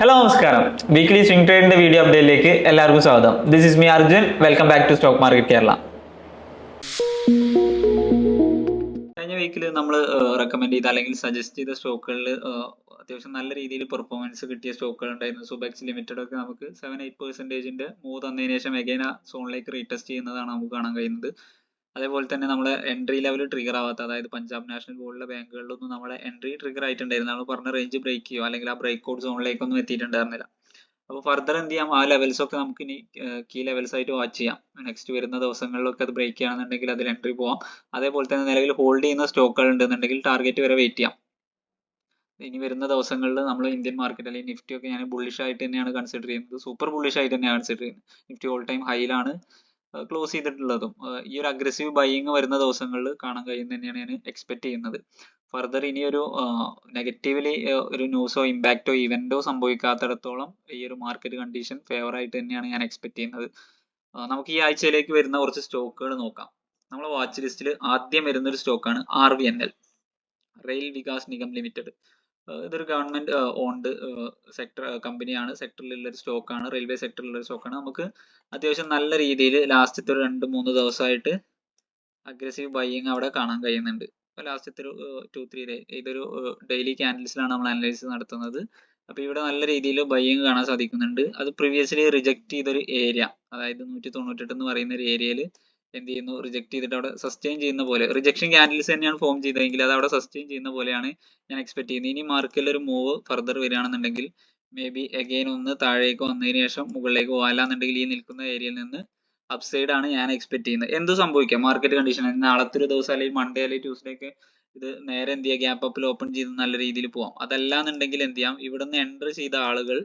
Hello നമസ്കാരം. Weekly swing ട്രേഡിന്റെ video അപ്ഡേറ്റിലേക്ക് എല്ലാവർക്കും സ്വാഗതം. This is me Arjun. Welcome back to stock market Kerala. കഴിഞ്ഞ വീക്കിൽ നമ്മൾ റെക്കമെൻഡ് ചെയ്ത അല്ലെങ്കിൽ സജസ്റ്റ് ചെയ്ത സ്റ്റോക്കുകളിൽ അത്യാവശ്യം നല്ല രീതിയിൽ പെർഫോമൻസ് കിട്ടിയ സ്റ്റോക്കുകൾ ഉണ്ടായിരുന്നു. സുബെക്സ് ലിമിറ്റഡ് ഒക്കെ നമുക്ക് 7-8% മൂവ് തന്നതിന് ശേഷം എഗൈൻ ആ സോണിലേക്ക് റീടെസ്റ്റ് ചെയ്യുന്നതാണ് നമുക്ക് കാണാൻ കഴിയുന്നത്. അതേപോലെ തന്നെ നമ്മളെ എൻട്രി ലെവൽ ട്രിഗർ ആവാത്ത, അതായത് പഞ്ചാബ് നാഷണൽ പോലുള്ള ബാങ്കുകളിലൊന്നും നമ്മളെ എൻട്രി ട്രിഗർ ആയിട്ടുണ്ടായിരുന്നു. നമ്മൾ പറഞ്ഞ റേഞ്ച് ബ്രേക്ക് ചെയ്യോ അല്ലെങ്കിൽ ആ ബ്രേക്ക് ഔട്ട് സോണിലേക്കൊന്നും എത്തിയിട്ടുണ്ടായിരുന്നില്ല. അപ്പോൾ ഫർദർ എന്ത് ചെയ്യാം, ആ ലെവൽസ് ഒക്കെ നമുക്ക് ഇനി കീ ലെവൽസ് ആയിട്ട് വാച്ച് ചെയ്യാം. നെക്സ്റ്റ് വരുന്ന ദിവസങ്ങളിലൊക്കെ അത് ബ്രേക്ക് ചെയ്യുകയാണെന്നുണ്ടെങ്കിൽ അതിൽ എൻട്രി പോവാം. അതേപോലെ തന്നെ നിലവിൽ ഹോൾഡ് ചെയ്യുന്ന സ്റ്റോക്കുകൾ ഉണ്ടെന്നുണ്ടെങ്കിൽ ടാർഗറ്റ് വരെ വെയിറ്റ് ചെയ്യാം. ഇനി വരുന്ന ദിവസങ്ങളിൽ നമ്മൾ ഇന്ത്യൻ മാർക്കറ്റ് അല്ലെങ്കിൽ നിഫ്റ്റി ഒക്കെ ഞാൻ ബുള്ളിഷ് ആയിട്ട് തന്നെയാണ് കൺസിഡർ ചെയ്യുന്നത്. സൂപ്പർ ബുള്ളിഷ് ആയിട്ട് തന്നെയാണ് കൺസിഡർ ചെയ്യുന്നത്. നിഫ്റ്റി ഓൾ ടൈം ഹൈയിലാണ് ക്ലോസ് ചെയ്തിട്ടുള്ളതും. ഈ ഒരു അഗ്രസീവ് ബൈയിങ് വരുന്ന ദിവസങ്ങളിൽ കാണാൻ കഴിയുന്ന തന്നെയാണ് ഞാൻ എക്സ്പെക്ട് ചെയ്യുന്നത്. ഫർദർ ഇനി ഒരു നെഗറ്റീവ്ലി ഒരു ന്യൂസോ ഇമ്പാക്റ്റോ ഇവന്റോ സംഭവിക്കാത്തിടത്തോളം ഈ ഒരു മാർക്കറ്റ് കണ്ടീഷൻ ഫേവർ ആയിട്ട് തന്നെയാണ് ഞാൻ എക്സ്പെക്ട് ചെയ്യുന്നത്. നമുക്ക് ഈ ആഴ്ചയിലേക്ക് വരുന്ന കുറച്ച് സ്റ്റോക്കുകൾ നോക്കാം. നമ്മളെ വാച്ച് ലിസ്റ്റിൽ ആദ്യം വരുന്ന ഒരു സ്റ്റോക്കാണ് RVNL, rail Vikas Nigam limited. ഇതൊരു ഗവൺമെന്റ് ഓൺഡ് സെക്ടർ കമ്പനിയാണ്. സെക്ടറിലുള്ള ഒരു സ്റ്റോക്കാണ്, റെയിൽവേ സെക്ടറിലുള്ള ഒരു സ്റ്റോക്കാണ്. നമുക്ക് അത്യാവശ്യം നല്ല രീതിയിൽ ലാസ്റ്റത്തെ ഒരു 2-3 ദിവസമായിട്ട് അഗ്രസീവ് ബൈയിങ് അവിടെ കാണാൻ കഴിയുന്നുണ്ട്. അപ്പോൾ ലാസ്റ്റത്തെ ഒരു 2-3 ഡേ ഇതൊരു ഡെയിലി ക്യാൻഡിൽസിലാണ് നമ്മൾ അനലൈസ് നടത്തുന്നത്. അപ്പോൾ ഇവിടെ നല്ല രീതിയിൽ ബൈയിങ് കാണാൻ സാധിക്കുന്നുണ്ട്. അത് പ്രീവിയസ്ലി റിജക്ട് ചെയ്തൊരു ഏരിയ, അതായത് 198 എന്ന് പറയുന്ന ഒരു ഏരിയയിൽ എന്ത് ചെയ്യുന്നു, റിജക്ട് ചെയ്തിട്ട് അവിടെ സസ്റ്റെയിൻ ചെയ്യുന്ന പോലെ, റിജക്ഷൻ ക്യാൻഡിൽസ് തന്നെയാണ് ഫോം ചെയ്തതെങ്കിൽ അത് അവിടെ സസ്റ്റെയിൻ ചെയ്യുന്ന പോലെയാണ് ഞാൻ എക്സ്പെക്ട് ചെയ്യുന്നത്. ഇനി മാർക്കറ്റിൽ ഒരു മൂവ് ഫർദർ വരികയാണെന്നുണ്ടെങ്കിൽ മേ ബി അഗെയിൻ ഒന്ന് താഴേക്ക് വന്നതിന് ശേഷം മുകളിലേക്ക് പോകാല്ലാന്നുണ്ടെങ്കിൽ ഈ നിൽക്കുന്ന ഏരിയയിൽ നിന്ന് അപ്സൈഡ് ആണ് ഞാൻ എക്സ്പെക്ട് ചെയ്യുന്നത്. എന്ത് സംഭവിക്കാം മാർക്കറ്റ് കണ്ടീഷൻ, നാളത്തെ ഒരു ദിവസം അല്ലെങ്കിൽ മൺഡേ അല്ലെങ്കിൽ ട്യൂസ്ഡേ ഒക്കെ ഇത് നേരെ എന്ത് ചെയ്യുക, ഗ്യാപ്പ് അപ്പിൽ ഓപ്പൺ ചെയ്ത് നല്ല രീതിയിൽ പോവാം. അതല്ലാന്നുണ്ടെങ്കിൽ എന്ത് ചെയ്യാം, ഇവിടുന്ന് എൻ്റർ ചെയ്ത ആളുകൾ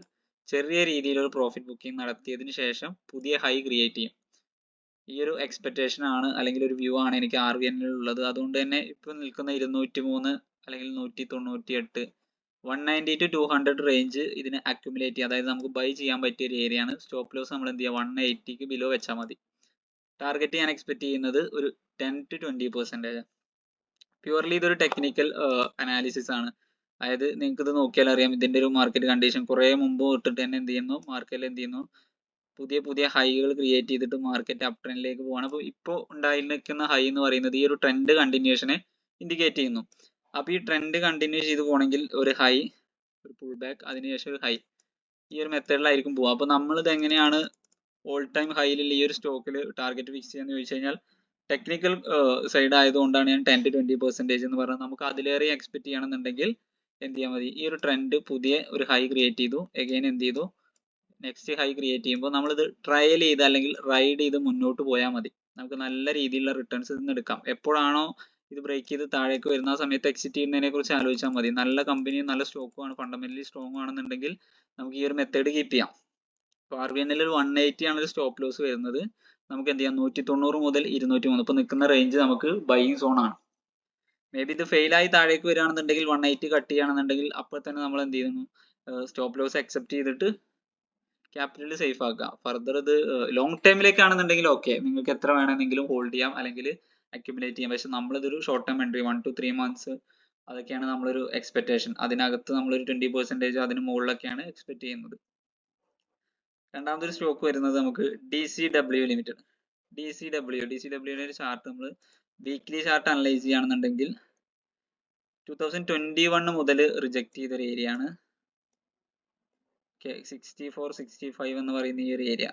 ചെറിയ രീതിയിൽ ഒരു പ്രോഫിറ്റ് ബുക്കിംഗ് നടത്തിയതിന് ശേഷം പുതിയ ഹൈ ക്രിയേറ്റ് ചെയ്യും. ഈ ഒരു എക്സ്പെക്ടേഷൻ ആണ് അല്ലെങ്കിൽ ഒരു വ്യൂ ആണ് എനിക്ക് RVNL ഉള്ളത്. അതുകൊണ്ട് തന്നെ ഇപ്പൊ നിൽക്കുന്ന 203 അല്ലെങ്കിൽ 198 190 to 200 റേഞ്ച് ഇതിന് അക്യുമുലേറ്റ് ചെയ്യുക, അതായത് നമുക്ക് ബൈ ചെയ്യാൻ പറ്റിയ ഒരു ഏരിയ ആണ്. സ്റ്റോപ്പ് ലോസ് നമ്മൾ എന്ത് ചെയ്യുക, 180ക്ക് ബിലോ വെച്ചാൽ മതി. ടാർഗറ്റ് ഞാൻ എക്സ്പെക്ട് ചെയ്യുന്നത് ഒരു 10-20%. പ്യുവർലി ഇതൊരു ടെക്നിക്കൽ അനാലിസിസ് ആണ്. അതായത് നിങ്ങൾക്ക് ഇത് നോക്കിയാൽ അറിയാം, ഇതിന്റെ ഒരു മാർക്കറ്റ് കണ്ടീഷൻ കുറെ മുമ്പ് തൊട്ടിട്ട് തന്നെ എന്ത് ചെയ്യുന്നു, മാർക്കറ്റിൽ എന്ത് ചെയ്യുന്നു, പുതിയ പുതിയ ഹൈകൾ ക്രിയേറ്റ് ചെയ്തിട്ട് മാർക്കറ്റ് അപ് ട്രെൻഡിലേക്ക് പോവാണ്. അപ്പോൾ ഇപ്പോൾ ഉണ്ടായിരിക്കുന്ന ഹൈ എന്ന് പറയുന്നത് ഈ ഒരു ട്രെൻഡ് കണ്ടിന്യൂഷനെ ഇൻഡിക്കേറ്റ് ചെയ്യുന്നു. അപ്പോൾ ഈ ട്രെൻഡ് കണ്ടിന്യൂ ചെയ്ത് പോകണമെങ്കിൽ ഒരു ഹൈ, ഒരു പുൾ ബാക്ക്, അതിനുശേഷം ഒരു ഹൈ, ഈ ഒരു മെത്തേഡിലായിരിക്കും പോവുക. അപ്പോൾ നമ്മളിത് എങ്ങനെയാണ് ഓൾ ടൈം ഹൈയിലുള്ള ഈ ഒരു സ്റ്റോക്കിൽ ടാർഗറ്റ് ഫിക്സ് ചെയ്യാന്ന് ചോദിച്ചു കഴിഞ്ഞാൽ, ടെക്നിക്കൽ സൈഡ് ആയതുകൊണ്ടാണ് ഞാൻ 10-20% എന്ന് പറഞ്ഞത്. നമുക്ക് അതിലേറെ എക്സ്പെക്ട് ചെയ്യണമെന്നുണ്ടെങ്കിൽ എന്ത് ചെയ്യാൻ മതി, ഈ ഒരു ട്രെൻഡ് പുതിയ ഒരു ഹൈ ക്രിയേറ്റ് ചെയ്തു, എഗെയിൻ എന്ത് ചെയ്തു, നെക്സ്റ്റ് ഹൈ ക്രിയേറ്റ് ചെയ്യുമ്പോൾ നമ്മളിത് ട്രയൽ ചെയ്ത് അല്ലെങ്കിൽ റൈഡ് ചെയ്ത് മുന്നോട്ട് പോയാൽ മതി. നമുക്ക് നല്ല രീതിയിലുള്ള റിട്ടേൺസ് ഇതിന് എടുക്കാം. എപ്പോഴാണോ ഇത് ബ്രേക്ക് ചെയ്ത് താഴേക്ക് വരുന്ന ആ സമയത്ത് എക്സിറ്റ് ചെയ്യുന്നതിനെ കുറിച്ച് ആലോചിച്ചാൽ മതി. നല്ല കമ്പനിയും നല്ല സ്റ്റോക്കുമാണ്, ഫണ്ടമെന്റലി സ്ട്രോങ് ആണെന്നുണ്ടെങ്കിൽ നമുക്ക് ഈ ഒരു മെത്തേഡ് കീപ്പ് ചെയ്യാം. ഇപ്പോൾ RVNL ഒരു 180 ആണ് ഒരു സ്റ്റോപ്പ് ലോസ് വരുന്നത്. നമുക്ക് എന്ത് ചെയ്യാം, 190 മുതൽ 203 ഇപ്പോൾ നിൽക്കുന്ന റേഞ്ച് നമുക്ക് ബൈയിങ് സോൺ ആണ്. മേ ബി ഇത് ഫെയിൽ ആയി താഴേക്ക് വരികയാണെന്നുണ്ടെങ്കിൽ 180 കട്ട് ചെയ്യുകയാണെന്നുണ്ടെങ്കിൽ അപ്പോൾ തന്നെ നമ്മൾ എന്ത് ചെയ്യുന്നു, സ്റ്റോപ്പ് ലോസ് അക്സെപ്റ്റ് ചെയ്തിട്ട് ക്യാപിറ്റൽ സേഫ് ആക്കുക. ഫർദർ ഇത് ലോങ് ടൈമിലേക്കാണെന്നുണ്ടെങ്കിൽ ഓക്കെ, നിങ്ങൾക്ക് എത്ര വേണമെങ്കിലും ഹോൾഡ് ചെയ്യാം അല്ലെങ്കിൽ അക്യുമുലേറ്റ് ചെയ്യാം. പക്ഷെ നമ്മളിതൊരു short time entry 1 to 3 months അതൊക്കെയാണ് നമ്മളൊരു എക്സ്പെക്ടേഷൻ. അതിനകത്ത് നമ്മളൊരു 20% അതിന് മുകളിലൊക്കെയാണ് എക്സ്പെക്ട് ചെയ്യുന്നത്. രണ്ടാമതൊരു സ്റ്റോക്ക് വരുന്നത് നമുക്ക് DCW ലിമിറ്റഡ്. DCWയുടെ ഒരു ചാർട്ട് നമ്മൾ വീക്ക്ലി ചാർട്ട് അനലൈസ് ചെയ്യുകയാണെന്നുണ്ടെങ്കിൽ 2021 മുതൽ റിജക്ട് ചെയ്ത ഒരു ഏരിയ ആണ്. 64-65 എന്ന് പറയുന്ന ഈ ഒരു ഏരിയ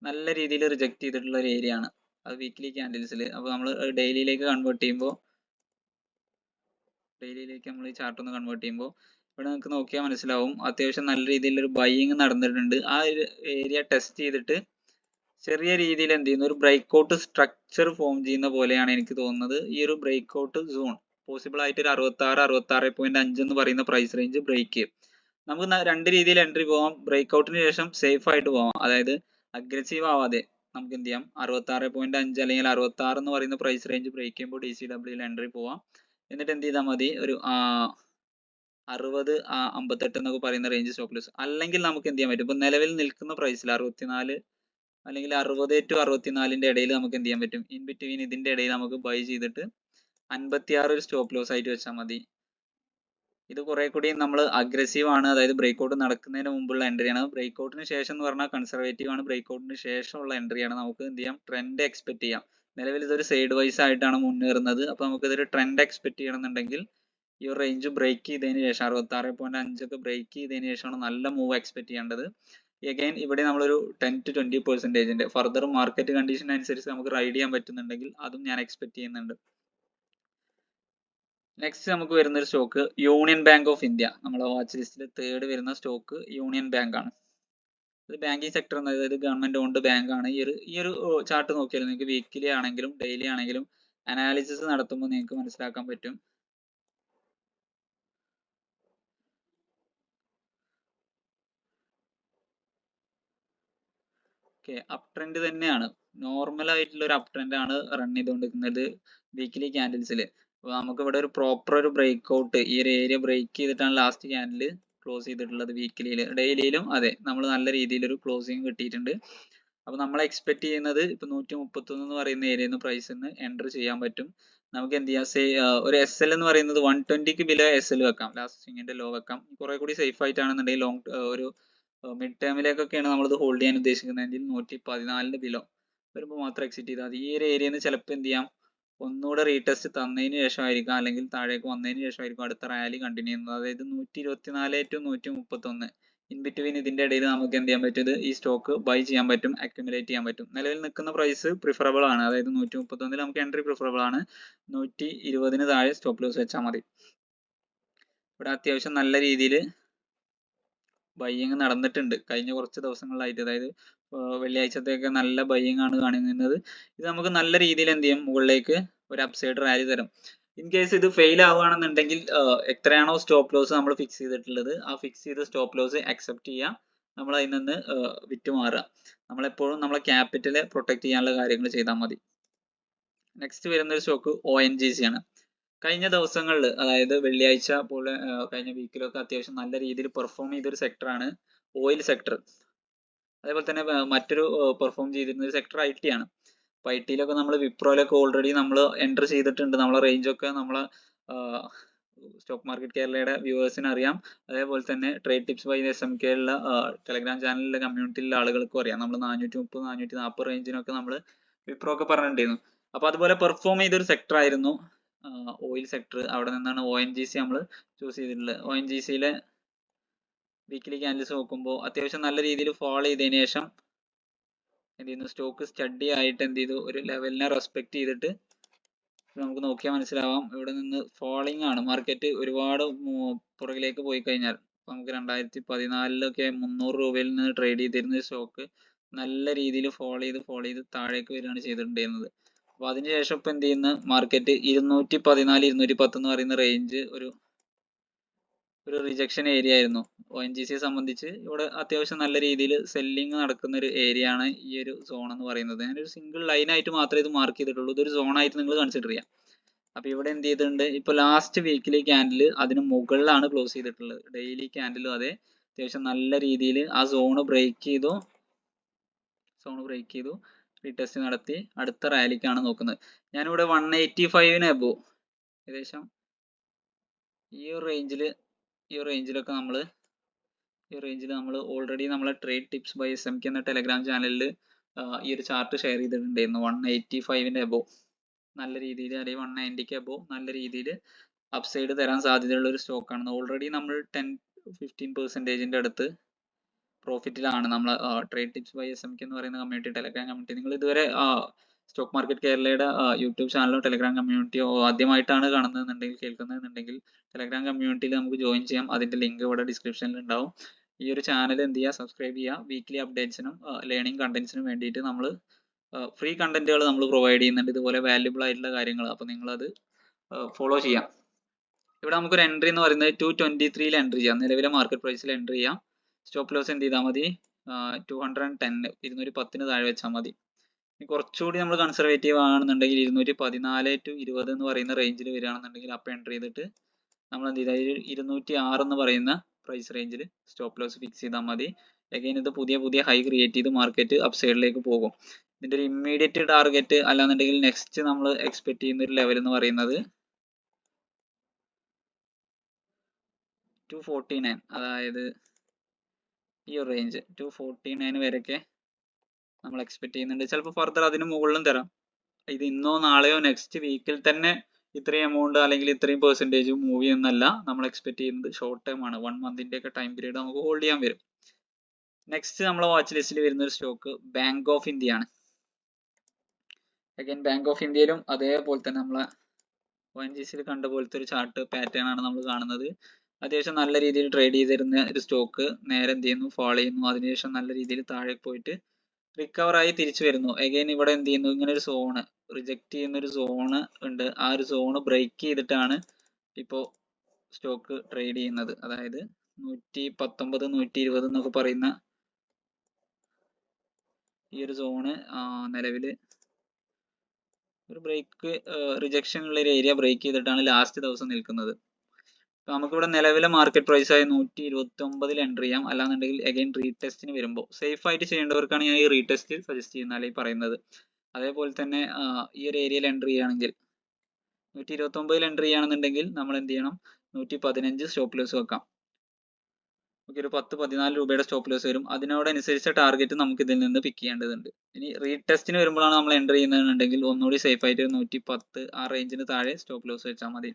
നല്ല രീതിയിൽ റിജക്ട് ചെയ്തിട്ടുള്ള ഒരു ഏരിയ ആണ്. അത് വീക്ക്ലി ക്യാൻഡിൽസിൽ. അപ്പോൾ നമ്മൾ ഡെയിലിയിലേക്ക് കൺവേർട്ട് ചെയ്യുമ്പോൾ, നമ്മൾ ഈ ചാർട്ട് ഒന്ന് കൺവേർട്ട് ചെയ്യുമ്പോൾ ഇവിടെ നിങ്ങൾക്ക് നോക്കിയാൽ മനസ്സിലാവും, അത്യാവശ്യം നല്ല രീതിയിലൊരു ബൈയിങ് നടന്നിട്ടുണ്ട്. ആ ഒരു ഏരിയ ടെസ്റ്റ് ചെയ്തിട്ട് ചെറിയ രീതിയിൽ എന്ത് ചെയ്യുന്നു, ഒരു ബ്രേക്ക് ഔട്ട് സ്ട്രക്ചർ ഫോം ചെയ്യുന്ന പോലെയാണ് എനിക്ക് തോന്നുന്നത്. ഈ ഒരു ബ്രേക്ക് ഔട്ട് സോൺ പോസിബിൾ ആയിട്ട് ഒരു 66-66.5 എന്ന് പറയുന്ന പ്രൈസ് റേഞ്ച് ബ്രേക്ക് ചെയ്യും. നമുക്ക് രണ്ട് രീതിയിൽ എൻട്രി പോവാം. ബ്രേക്ക് ഔട്ടിന് ശേഷം സേഫ് ആയിട്ട് പോവാം, അതായത് അഗ്രസീവ് ആവാതെ നമുക്ക് എന്ത് ചെയ്യാം, 66.5 അല്ലെങ്കിൽ 66 എന്ന് പറയുന്ന പ്രൈസ് റേഞ്ച് ബ്രേക്ക് ചെയ്യുമ്പോൾ DCWയിൽ എൻട്രി പോവാം. എന്നിട്ട് എന്ത് ചെയ്താൽ മതി, ഒരു 60-58 എന്നൊക്കെ പറയുന്ന റേഞ്ച് സ്റ്റോപ്പ് ലോസ്. അല്ലെങ്കിൽ നമുക്ക് എന്ത് ചെയ്യാൻ പറ്റും, ഇപ്പൊ നിലവിൽ നിൽക്കുന്ന പ്രൈസിൽ 64 അല്ലെങ്കിൽ 60 to 64ന്റെ ഇടയിൽ നമുക്ക് എന്ത് ചെയ്യാൻ പറ്റും, ഇൻ ബിറ്റ്വീൻ ഇതിന്റെ ഇടയിൽ നമുക്ക് ബൈ ചെയ്തിട്ട് 56 ഒരു സ്റ്റോപ്പ് ലോസ് ആയിട്ട് വെച്ചാൽ മതി. ഇത് കുറെ കൂടി നമ്മൾ അഗ്രസീവ് ആണ്, അതായത് ബ്രേക്ക്ഔട്ട് നടക്കുന്നതിന് മുമ്പുള്ള എൻട്രിയാണ്. ബ്രേക്ക്ഔട്ടിന് ശേഷം എന്ന് പറഞ്ഞാൽ കൺസർവേറ്റീവ് ആണ്, ബ്രേക്ക്ഔട്ടിന് ശേഷമുള്ള എൻട്രിയാണ്. നമുക്ക് എന്ത് ചെയ്യാം, ട്രെൻഡ് എക്സ്പെക്ട് ചെയ്യാം. നിലവിൽ ഇതൊരു സൈഡ് വൈസ് ആയിട്ടാണ് മുന്നേറുന്നത്. അപ്പോൾ നമുക്ക് ഇതൊരു ട്രെൻഡ് എക്സ്പെക്ട് ചെയ്യണമെന്നുണ്ടെങ്കിൽ ഈ ഒരു റേഞ്ച് ബ്രേക്ക് ചെയ്തതിന് ശേഷം 66.5 ഒക്കെ ബ്രേക്ക് ചെയ്തതിന് ശേഷമാണ് നല്ല മൂവ് എക്സ്പെക്ട് ചെയ്യേണ്ടത്. എഗൈൻ ഇവിടെ നമ്മളൊരു 10 to 20% ഫർദർ മാർക്കറ്റ് കണ്ടീഷൻ അനുസരിച്ച് നമുക്ക് റൈഡ് ചെയ്യാൻ പറ്റുന്നുണ്ടെങ്കിൽ അതും ഞാൻ എക്സ്പെക്ട് ചെയ്യുന്നുണ്ട്. നെക്സ്റ്റ് നമുക്ക് വരുന്ന ഒരു stock union bank of India. നമ്മളെ വാച്ച് ലിസ്റ്റിൽ തേർഡ് വരുന്ന സ്റ്റോക്ക് യൂണിയൻ ബാങ്ക് ആണ്. ഇത് ബാങ്കിങ് സെക്ടർ, അതായത് ഗവൺമെന്റ് ഓൺഡ് ബാങ്ക് ആണ്. ഈ ഒരു ചാർട്ട് നോക്കിയാൽ നിങ്ങൾക്ക് വീക്കിലി ആണെങ്കിലും ഡെയിലി ആണെങ്കിലും അനാലിസിസ് നടത്തുമ്പോൾ നിങ്ങൾക്ക് മനസ്സിലാക്കാൻ പറ്റും. ഓക്കെ, അപ് ട്രെൻഡ് തന്നെയാണ്, നോർമൽ ആയിട്ടുള്ള ഒരു അപ് ട്രെൻഡ് ആണ് റൺ ചെയ്തുകൊണ്ടിരിക്കുന്നത് വീക്കിലി ക്യാൻഡിൽസിൽ. അപ്പോൾ നമുക്ക് ഇവിടെ ഒരു പ്രോപ്പർ ഒരു ബ്രേക്ക് ഔട്ട്, ഈ ഒരു ഏരിയ ബ്രേക്ക് ചെയ്തിട്ടാണ് ലാസ്റ്റ് ക്യാൻഡിൽ ക്ലോസ് ചെയ്തിട്ടുള്ളത്. വീക്കിലിയിൽ ഡെയിലിയിലും അതെ, നമ്മൾ നല്ല രീതിയിലൊരു ക്ലോസിങ് കിട്ടിയിട്ടുണ്ട്. അപ്പോൾ നമ്മൾ എക്സ്പെക്ട് ചെയ്യുന്നത് ഇപ്പോൾ 131 എന്ന് പറയുന്ന ഏരിയയിൽ നിന്ന് പ്രൈസിൽ നിന്ന് എൻ്റർ ചെയ്യാൻ പറ്റും. നമുക്ക് എന്ത് ചെയ്യാം, ഒരു എസ് എൽ എന്ന് പറയുന്നത് 120ക്ക് ബിലോ എസ് എൽ വെക്കാം, ലാസ്റ്റ് സ്വിങ്ങിന്റെ ലോ വെക്കാം. കുറെ കൂടി സേഫ് ആയിട്ടാണെന്നുണ്ടെങ്കിൽ ഒരു മിഡ് ടേമിലേക്കൊക്കെയാണ് നമ്മളിത് ഹോൾഡ് ചെയ്യാൻ ഉദ്ദേശിക്കുന്നതെങ്കിൽ 114 ബിലോ വരുമ്പോൾ മാത്രം എക്സിറ്റ് ചെയ്താൽ മതി. ഈ ഒരു ഏരിയയിൽ നിന്ന് ചിലപ്പോൾ എന്ത് ചെയ്യാം, ഒന്നുകൂടെ റീടെസ്റ്റ് തന്നതിന് ശേഷമായിരിക്കും, അല്ലെങ്കിൽ താഴേക്ക് വന്നതിന് ശേഷമായിരിക്കും അടുത്ത റാലി കണ്ടിന്യൂ ചെയ്യുന്നത്. അതായത് 124 to 131 ഇൻ ബിറ്റ്വീൻ, ഇതിന്റെ ഇടയിൽ നമുക്ക് എന്ത് ചെയ്യാൻ പറ്റും, ഈ സ്റ്റോക്ക് ബൈ ചെയ്യാൻ പറ്റും, അക്യുമുലേറ്റ് ചെയ്യാൻ പറ്റും. നിലവിൽ നിൽക്കുന്ന പ്രൈസ് പ്രിഫറബിൾ ആണ്, അതായത് 131 നമുക്ക് എൻട്രി പ്രിഫറബിൾ ആണ്. 120 താഴെ സ്റ്റോപ്പ് ലോസ് വെച്ചാൽ മതി. ഇവിടെ അത്യാവശ്യം നല്ല രീതിയിൽ ബൈയിങ് നടന്നിട്ടുണ്ട് കഴിഞ്ഞ കുറച്ച് ദിവസങ്ങളിലായിട്ട്, അതായത് വെള്ളിയാഴ്ചത്തേക്ക് നല്ല ബൈയിങ് ആണ് കാണുന്നത്. ഇത് നമുക്ക് നല്ല രീതിയിൽ എന്ത് ചെയ്യും, മുകളിലേക്ക് ഒരു അപ്സൈഡ് റാലി തരും. ഇൻ കേസ് ഇത് ഫെയിൽ ആവുകയാണെന്നുണ്ടെങ്കിൽ എത്രയാണോ സ്റ്റോപ്പ് ലോസ് നമ്മൾ ഫിക്സ് ചെയ്തിട്ടുള്ളത്, ആ ഫിക്സ് ചെയ്ത സ്റ്റോപ്പ് ലോസ് അക്സെപ്റ്റ് ചെയ്യുക, നമ്മൾ അതിൽ നിന്ന് വിറ്റുമാറുക. നമ്മളെപ്പോഴും നമ്മളെ ക്യാപിറ്റൽ പ്രൊട്ടക്ട് ചെയ്യാനുള്ള കാര്യങ്ങൾ ചെയ്താൽ മതി. നെക്സ്റ്റ് വരുന്ന ഒരു സ്റ്റോക്ക് ONGC ആണ്. കഴിഞ്ഞ ദിവസങ്ങളിൽ, അതായത് വെള്ളിയാഴ്ച പോലെ കഴിഞ്ഞ വീക്കിലൊക്കെ അത്യാവശ്യം നല്ല രീതിയിൽ പെർഫോം ചെയ്തൊരു സെക്ടറാണ് ഓയിൽ സെക്ടർ. അതേപോലെ തന്നെ മറ്റൊരു പെർഫോം ചെയ്തിരുന്ന ഒരു സെക്ടർ IT ആണ്. അപ്പോൾ IT-ലൊക്കെ നമ്മൾ വിപ്രോയിലൊക്കെ ഓൾറെഡി നമ്മൾ എൻ്റർ ചെയ്തിട്ടുണ്ട്. നമ്മളെ റേഞ്ചൊക്കെ നമ്മളെ സ്റ്റോക്ക് മാർക്കറ്റ് കേരളയുടെ വ്യൂവേഴ്സിന് അറിയാം. അതേപോലെ തന്നെ ട്രേഡ് ടിപ്സ് ബൈ SMK ഉള്ള ടെലഗ്രാം ചാനലിലെ കമ്മ്യൂണിറ്റിയിലെ ആളുകൾക്കും അറിയാം. നമ്മൾ 430 440 റേഞ്ചിനൊക്കെ നമ്മൾ വിപ്രോ ഒക്കെ പറഞ്ഞിട്ടുണ്ടായിരുന്നു. അപ്പോൾ അതുപോലെ പെർഫോം ചെയ്തൊരു സെക്ടർ ആയിരുന്നു ഓയിൽ സെക്ടർ. അവിടെ നിന്നാണ് ONGC നമ്മൾ ചൂസ് ചെയ്തിട്ടുള്ളത്. ONGC-യിലെ വീക്കിലി ക്യാൻഡിൽസ് നോക്കുമ്പോൾ അത്യാവശ്യം നല്ല രീതിയിൽ ഫോളോ ചെയ്തതിന് ശേഷം എന്ത് ചെയ്യുന്നു, സ്റ്റോക്ക് സ്റ്റഡി ആയിട്ട് എന്ത് ചെയ്തു, ഒരു ലെവലിനെ റെസ്പെക്ട് ചെയ്തിട്ട് നമുക്ക് നോക്കിയാൽ മനസ്സിലാവാം ഇവിടെ നിന്ന് ഫോളിങ് ആണ്. മാർക്കറ്റ് ഒരുപാട് പുറകിലേക്ക് പോയി കഴിഞ്ഞാൽ നമുക്ക് 2014 300 രൂപയിൽ നിന്ന് ട്രേഡ് ചെയ്തിരുന്ന സ്റ്റോക്ക് നല്ല രീതിയിൽ ഫോളോ ചെയ്ത് താഴേക്ക് വരികയാണ് ചെയ്തിട്ടുണ്ടായിരുന്നത്. അപ്പോൾ അതിനുശേഷം ഇപ്പം എന്ത് ചെയ്യുന്ന, മാർക്കറ്റ് 214 210 എന്ന് പറയുന്ന റേഞ്ച് ഒരു റിജക്ഷൻ ഏരിയ ആയിരുന്നു. ONGC സംബന്ധിച്ച് ഇവിടെ അത്യാവശ്യം നല്ല രീതിയിൽ സെല്ലിങ് നടക്കുന്ന ഒരു ഏരിയ ആണ് ഈ ഒരു സോൺ എന്ന് പറയുന്നത്. ഞാനൊരു സിംഗിൾ ലൈൻ ആയിട്ട് മാത്രമേ ഇത് മാർക്ക് ചെയ്തിട്ടുള്ളൂ, ഇതൊരു സോൺ ആയിട്ട് നിങ്ങൾ കൺസിഡർ ചെയ്യാം. അപ്പൊ ഇവിടെ എന്ത് ചെയ്തിട്ടുണ്ട്, ഇപ്പൊ ലാസ്റ്റ് വീക്കിലി ക്യാൻഡിൽ അതിന് മുകളിലാണ് ക്ലോസ് ചെയ്തിട്ടുള്ളത്. ഡെയിലി ക്യാൻഡിലും അതെ, അത്യാവശ്യം നല്ല രീതിയിൽ ആ സോണ് ബ്രേക്ക് ചെയ്തു, റീടെസ്റ്റ് നടത്തി അടുത്ത റാലിക്കാണ് നോക്കുന്നത്. ഞാനിവിടെ 185 അബോവ്, ഏകദേശം ഈ ഒരു റേഞ്ചിലൊക്കെ നമ്മൾ ഓൾറെഡി നമ്മളെ ട്രേഡ് ടിപ്സ് ബൈ SMK എന്ന ടെലഗ്രാം ചാനലിൽ ഈ ഒരു ചാർട്ട് ഷെയർ ചെയ്തിട്ടുണ്ടായിരുന്നു. 185 അബോവ് നല്ല രീതിയിൽ, അല്ലെങ്കിൽ 190 അബോവ് നല്ല രീതിയിൽ അപ്സൈഡ് തരാൻ സാധ്യതയുള്ള ഒരു സ്റ്റോക്കാണ്. ഓൾറെഡി നമ്മൾ 10-15% അടുത്ത് പ്രോഫിറ്റിലാണ് നമ്മൾ ട്രേഡ് ടിപ്സ് ബൈ SMK എന്ന് പറയുന്ന കമ്മ്യൂണിറ്റി, ടെലഗ്രാം കമ്മ്യൂണിറ്റി. നിങ്ങൾ ഇതുവരെ സ്റ്റോക്ക് മാർക്കറ്റ് കേരളയുടെ യൂട്യൂബ് ചാനലോ ടെലഗ്രാം കമ്മ്യൂണിറ്റിയോ ആദ്യമായിട്ടാണ് കാണുന്നതെന്നുണ്ടെങ്കിൽ കേൾക്കുന്നതെന്നുണ്ടെങ്കിൽ ടെലഗ്രാം കമ്മ്യൂണിറ്റിയിൽ നമുക്ക് ജോയിൻ ചെയ്യാം. അതിന്റെ ലിങ്ക് ഇവിടെ ഡിസ്ക്രിപ്ഷനിൽ ഉണ്ടാവും. ഈ ഒരു ചാനൽ എന്ത് ചെയ്യുക, സബ്സ്ക്രൈബ് ചെയ്യുക. വീക്ക്ലി അപ്ഡേറ്റ്സിനും ലേണിംഗ് കണ്ടന്റ്സിനും വേണ്ടിയിട്ട് നമ്മൾ ഫ്രീ കണ്ടന്റുകൾ നമ്മൾ പ്രൊവൈഡ് ചെയ്യുന്നുണ്ട്, ഇതുപോലെ വാല്യുബിൾ ആയിട്ടുള്ള കാര്യങ്ങൾ. അപ്പോൾ നിങ്ങളത് ഫോളോ ചെയ്യാം. ഇവിടെ നമുക്കൊരു എൻട്രി എന്ന് പറയുന്നത് 223 എൻട്രി ചെയ്യാം, നിലവിലെ മാർക്കറ്റ് പ്രൈസിൽ എൻട്രി ചെയ്യാം. സ്റ്റോപ്പ് ലോസ് എന്ത് ചെയ്താൽ മതി, 210 210 താഴെ വെച്ചാൽ മതി. കുറച്ചുകൂടി നമ്മൾ കൺസർവേറ്റീവ് ആണെന്നുണ്ടെങ്കിൽ 214 to 20 എന്ന് പറയുന്ന റേഞ്ചിൽ വരികയാണെന്നുണ്ടെങ്കിൽ അപ്പോൾ എൻട്രി ചെയ്തിട്ട് നമ്മൾ എന്ത് ചെയ്താൽ 206 എന്ന് പറയുന്ന പ്രൈസ് റേഞ്ചിൽ സ്റ്റോപ്പ് ലോസ് ഫിക്സ് ചെയ്താൽ മതി. അഗൈൻ ഇത് പുതിയ ഹൈ ക്രിയേറ്റ് ചെയ്ത് മാർക്കറ്റ് അപ്സൈഡിലേക്ക് പോകും. ഇതിന്റെ ഒരു ഇമ്മീഡിയറ്റ് ടാർഗറ്റ് അല്ലാന്നുണ്ടെങ്കിൽ നെക്സ്റ്റ് നമ്മൾ എക്സ്പെക്ട് ചെയ്യുന്ന ഒരു ലെവൽ എന്ന് പറയുന്നത് 249, അതായത് ഈ ഒരു റേഞ്ച് 249 വരെയൊക്കെ നമ്മൾ എക്സ്പെക്ട് ചെയ്യുന്നുണ്ട്. ചിലപ്പോൾ ഫർദർ അതിന് മുകളിലും തരാം. ഇത് ഇന്നോ നാളെയോ നെക്സ്റ്റ് വീക്കിൽ തന്നെ ഇത്രയും എമൗണ്ട് അല്ലെങ്കിൽ ഇത്രയും പെർസെൻറ്റേജ് മൂവ് ചെയ്യുന്നല്ല നമ്മൾ എക്സ്പെക്ട് ചെയ്യുന്നത്. ഷോർട്ട് ടൈം ആണ്, 1 മന്തിന്റെ ഒക്കെ ടൈം പീരീഡ് നമുക്ക് ഹോൾഡ് ചെയ്യാൻ വരും. നെക്സ്റ്റ് നമ്മളെ വാച്ച് ലിസ്റ്റിൽ വരുന്ന ഒരു സ്റ്റോക്ക് ബാങ്ക് ഓഫ് ഇന്ത്യ ആണ്. അഗൈൻ ബാങ്ക് ഓഫ് ഇന്ത്യയിലും അതേപോലെ തന്നെ നമ്മളെ ONGCയിൽ കണ്ട പോലത്തെ ഒരു ചാർട്ട് പാറ്റേൺ ആണ് നമ്മൾ കാണുന്നത്. അത്യാവശ്യം നല്ല രീതിയിൽ ട്രേഡ് ചെയ്തിരുന്ന ഒരു സ്റ്റോക്ക് നേരെ എന്ത് ചെയ്യുന്നു, ഫോളോ ചെയ്യുന്നു. അതിനുശേഷം നല്ല രീതിയിൽ താഴേക്ക് പോയിട്ട് റിക്കവർ ആയി തിരിച്ചു വരുന്നു. അഗൈൻ ഇവിടെ എന്ത് ചെയ്യുന്നു, ഇങ്ങനെ ഒരു സോണ് റിജക്ട് ചെയ്യുന്ന ഒരു സോണ് ഉണ്ട്. ആ ഒരു സോണ് ബ്രേക്ക് ചെയ്തിട്ടാണ് ഇപ്പോൾ സ്റ്റോക്ക് ട്രേഡ് ചെയ്യുന്നത്. അതായത് 119 120 എന്നൊക്കെ പറയുന്ന ഈ ഒരു സോണ് നിലവിൽ ഒരു ബ്രേക്ക് റിജക്ഷൻ ഉള്ള ഒരു ഏരിയ ബ്രേക്ക് ചെയ്തിട്ടാണ് ലാസ്റ്റ് ദിവസം നിൽക്കുന്നത്. അപ്പോൾ നമുക്കിവിടെ നിലവിലെ മാർക്കറ്റ് പ്രൈസ് ആയി 129 എൻട്രി ചെയ്യാം. അല്ലാന്നുണ്ടെങ്കിൽ അഗൈൻ റീടെസ്റ്റിന് വരുമ്പോൾ സേഫ് ആയിട്ട് ചെയ്യേണ്ടവർക്കാണ് ഞാൻ ഈ റീടെസ്റ്റ് സജസ്റ്റ് ചെയ്യുന്നത്, അല്ലെങ്കിൽ പറയുന്നത്. അതേപോലെ തന്നെ ഈ ഒരു ഏരിയയിൽ എൻട്രി ചെയ്യുകയാണെങ്കിൽ 129 എൻട്രി ചെയ്യുകയാണെന്നുണ്ടെങ്കിൽ നമ്മൾ എന്ത് ചെയ്യണം, 115 സ്റ്റോപ്പ് ലോസ് വെക്കാം. ഒരു 10-14 രൂപയുടെ സ്റ്റോപ്പ് ലോസ് വരും. അതിനോടനുസരിച്ച ടാർഗറ്റ് നമുക്ക് ഇതിൽ നിന്ന് പിക്ക് ചെയ്യേണ്ടതുണ്ട്. ഇനി റീടെസ്റ്റിന് വരുമ്പോഴാണ് നമ്മൾ എൻട്രി ചെയ്യുന്നതെന്നുണ്ടെങ്കിൽ ഒന്നുകൂടി സേഫ് ആയിട്ട് 110 ആ റേഞ്ചിന് താഴെ സ്റ്റോപ്പ് ലോസ് വെച്ചാൽ മതി.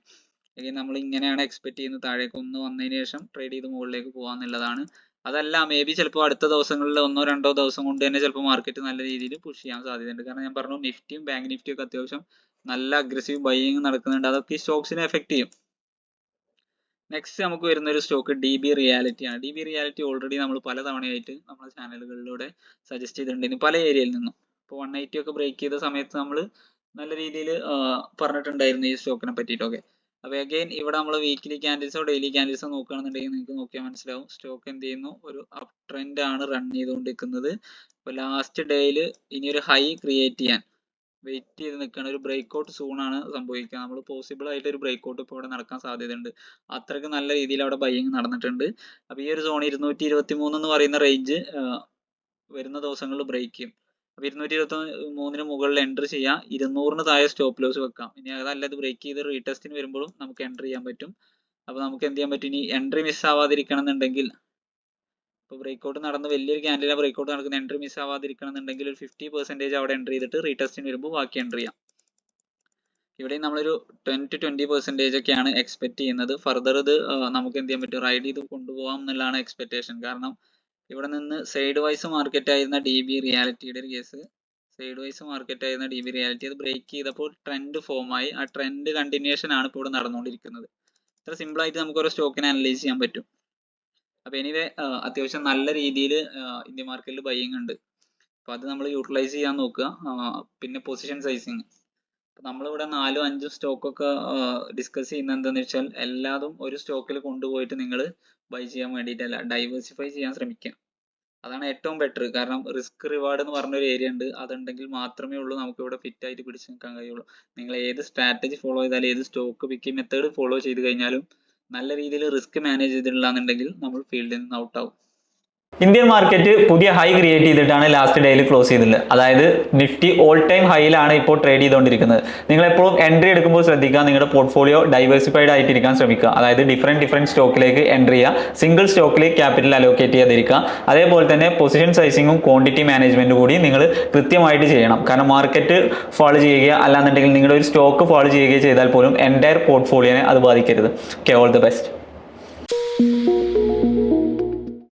അല്ലെങ്കിൽ നമ്മൾ ഇങ്ങനെയാണ് എക്സ്പെക്ട് ചെയ്യുന്നത്, താഴേക്ക് ഒന്ന് വന്നതിന് ശേഷം ട്രേഡ് ചെയ്ത് മുകളിലേക്ക് പോകാന്നുള്ളതാണ്. അതല്ല മേ ബി ചിലപ്പോൾ അടുത്ത ദിവസങ്ങളിൽ 1-2 ദിവസം കൊണ്ട് തന്നെ ചിലപ്പോൾ മാർക്കറ്റ് നല്ല രീതിയിൽ പുഷ് ചെയ്യാൻ സാധ്യതയുണ്ട്. കാരണം ഞാൻ പറഞ്ഞു, നിഫ്റ്റിയും ബാങ്ക് നിഫ്റ്റിയും ഒക്കെ അത്യാവശ്യം നല്ല അഗ്രസീവ് ബൈയിങ് നടക്കുന്നുണ്ട്. അതൊക്കെ ഈ സ്റ്റോക്സിനെ എഫക്ട് ചെയ്യും. നെക്സ്റ്റ് നമുക്ക് വരുന്ന ഒരു സ്റ്റോക്ക് DB റിയാലിറ്റി ആണ്. DB റിയാലിറ്റി ഓൾറെഡി നമ്മൾ പല തവണയായിട്ട് നമ്മുടെ ചാനലുകളിലൂടെ സജസ്റ്റ് ചെയ്തിട്ടുണ്ടായിരുന്നു പല ഏരിയയിൽ നിന്നും. ഇപ്പോൾ 180 ഒക്കെ ബ്രേക്ക് ചെയ്ത സമയത്ത് നമ്മൾ നല്ല രീതിയിൽ പറഞ്ഞിട്ടുണ്ടായിരുന്നു ഈ സ്റ്റോക്കിനെ പറ്റിയിട്ടൊക്കെ. അപ്പോൾ അഗൈൻ ഇവിടെ നമ്മൾ വീക്ക്ലി ക്യാൻഡിൽസോ ഡെയിലി ക്യാൻഡിൽസോ നോക്കുകയാണെന്നുണ്ടെങ്കിൽ നിങ്ങൾക്ക് നോക്കിയാൽ മനസ്സിലാവും സ്റ്റോക്ക് എന്ത് ചെയ്യുന്നു, ഒരു അപ് ട്രെൻഡ് ആണ് റൺ ചെയ്തുകൊണ്ടിരിക്കുന്നത്. അപ്പോൾ ലാസ്റ്റ് ഡേയിൽ ഇനി ഒരു ഹൈ ക്രിയേറ്റ് ചെയ്യാൻ വെയിറ്റ് ചെയ്ത് നിൽക്കുകയാണ്. ഒരു ബ്രേക്ക്ഔട്ട് സൂൺ ആണ് സംഭവിക്കുക. നമ്മൾ പോസിബിൾ ആയിട്ട് ഒരു ബ്രേക്ക്ഔട്ട് ഇപ്പോൾ ഇവിടെ നടക്കാൻ സാധ്യതയുണ്ട്. അത്രയ്ക്ക് നല്ല രീതിയിൽ അവിടെ ബൈയിങ് നടന്നിട്ടുണ്ട്. അപ്പോൾ ഈ ഒരു സോൺ 223 എന്ന് പറയുന്ന റേഞ്ച് വരുന്ന ദിവസങ്ങളിൽ ബ്രേക്ക് ചെയ്യും. അപ്പോൾ 223 മുകളിൽ എൻട്രി ചെയ്യാം, 200 താഴെ സ്റ്റോപ്പ് ലോസ് വെക്കാം. ഇനി അതല്ല ഇത് ബ്രേക്ക് ചെയ്ത് റീടെസ്റ്റിന് വരുമ്പോഴും നമുക്ക് എൻട്രി ചെയ്യാൻ പറ്റും. അപ്പോൾ നമുക്ക് എന്ത് ചെയ്യാൻ പറ്റും, ഇനി എൻട്രി മിസ് ആവാതിരിക്കണം എന്നുണ്ടെങ്കിൽ, ഇപ്പോൾ ബ്രേക്ക്ഔട്ട് നടന്ന് വലിയൊരു ക്യാൻഡിലെ ബ്രേക്ക്ഔട്ട് നടക്കുന്ന എൻട്രി മിസ് ആവാതിരിക്കണം എന്നുണ്ടെങ്കിൽ ഒരു 50% അവിടെ എൻട്രി ചെയ്തിട്ട് റീടെസ്റ്റിന് വരുമ്പോൾ ബാക്കി എൻട്രി ചെയ്യാം. ഇവിടെ നമ്മളൊരു 10-20% ഒക്കെയാണ് എക്സ്പെക്ട് ചെയ്യുന്നത്. ഫർദർ ഇത് നമുക്ക് എന്ത് ചെയ്യാൻ പറ്റും, റൈഡ് ചെയ്ത് കൊണ്ടുപോകാം എന്നുള്ളതാണ് എക്സ്പെക്ടേഷൻ. കാരണം ഇവിടെ നിന്ന് സൈഡ് വൈസ് മാർക്കറ്റ് ആയിരുന്ന DB റിയാലിറ്റിയുടെ ഒരു കേസ്, സൈഡ് വൈസ് മാർക്കറ്റ് ആയിരുന്ന DB റിയാലിറ്റി അത് ബ്രേക്ക് ചെയ്തപ്പോൾ ട്രെൻഡ് ഫോം ആയി. ആ ട്രെൻഡ് കണ്ടിന്യൂഷൻ ആണ് ഇപ്പോൾ ഇവിടെ നടന്നുകൊണ്ടിരിക്കുന്നത്. ഇത്ര സിമ്പിൾ ആയിട്ട് നമുക്ക് ഓരോ സ്റ്റോക്കിനെ അനലൈസ് ചെയ്യാൻ പറ്റും. അപ്പോൾ എനിവേ അത്യാവശ്യം നല്ല രീതിയിൽ ഇന്ത്യൻ മാർക്കറ്റിൽ ബൈയിങ് ഉണ്ട്. അപ്പോൾ അത് നമ്മൾ യൂട്ടിലൈസ് ചെയ്യാൻ നോക്കുക. പിന്നെ പൊസിഷൻ സൈസിങ്, നമ്മളിവിടെ 4-5 സ്റ്റോക്കൊക്കെ ഡിസ്കസ് ചെയ്യുന്നത് എന്താണെന്ന് വെച്ചാൽ എല്ലാതും ഒരു സ്റ്റോക്കിൽ കൊണ്ടുപോയിട്ട് നിങ്ങൾ ബൈ ചെയ്യാൻ വേണ്ടിയിട്ടല്ല, ഡൈവേഴ്സിഫൈ ചെയ്യാൻ ശ്രമിക്കുക. അതാണ് ഏറ്റവും ബെറ്റർ. കാരണം റിസ്ക് റിവാർഡ് എന്ന് പറഞ്ഞൊരു ഏരിയ ഉണ്ട്. അതുണ്ടെങ്കിൽ മാത്രമേ ഉള്ളൂ നമുക്ക് ഇവിടെ ഫിറ്റ് ആയിട്ട് പിടിച്ചു നിൽക്കാൻ കഴിയുള്ളൂ. നിങ്ങൾ ഏത് സ്ട്രാറ്റജി ഫോളോ ചെയ്താലും ഏത് സ്റ്റോക്ക് പിക്കിംഗ് മെത്തേഡ് ഫോളോ ചെയ്ത് കഴിഞ്ഞാലും നല്ല രീതിയിൽ റിസ്ക് മാനേജ് ചെയ്തിട്ടില്ലാന്നുണ്ടെങ്കിൽ നമ്മൾ ഫീൽഡിൽ നിന്ന് ഔട്ട് ആവും. ഇന്ത്യൻ മാർക്കറ്റ് പുതിയ ഹൈ ക്രിയേറ്റ് ചെയ്തിട്ടാണ് ലാസ്റ്റ് ഡേയിൽ ക്ലോസ് ചെയ്തിട്ടുള്ളത്. അതായത് നിഫ്റ്റി ഓൾ ടൈം ഹൈയിലാണ് ഇപ്പോൾ ട്രേഡ് ചെയ്തുകൊണ്ടിരിക്കുന്നത്. നിങ്ങൾ എപ്പോഴും എൻട്രി എടുക്കുമ്പോൾ ശ്രദ്ധിക്കുക, നിങ്ങളുടെ പോർട്ട്ഫോളിയോ ഡൈവേഴ്സിഫൈഡ് ആയിട്ടിരിക്കാൻ ശ്രമിക്കുക. അതായത് ഡിഫറെൻറ്റ് സ്റ്റോക്കിലേക്ക് എൻട്രി ചെയ്യുക, സിംഗിൾ സ്റ്റോക്കിൽ ക്യാപിറ്റൽ അലോക്കേറ്റ് ചെയ്യാതിരിക്കുക. അതേപോലെ തന്നെ പൊസിഷൻ സൈസിങ്ങും ക്വാണ്ടിറ്റി മാനേജ്മെൻറ്റും കൂടി നിങ്ങൾ കൃത്യമായിട്ട് ചെയ്യണം. കാരണം മാർക്കറ്റ് ഫോളോ ചെയ്യുക അല്ലാന്നുണ്ടെങ്കിൽ നിങ്ങളുടെ ഒരു സ്റ്റോക്ക് ഫോളോ ചെയ്യുകയോ ചെയ്താൽ പോലും എൻറ്റയർ പോർട്ട്ഫോളിയോനെ അത് ബാധിക്കരുത്. Okay, all the best.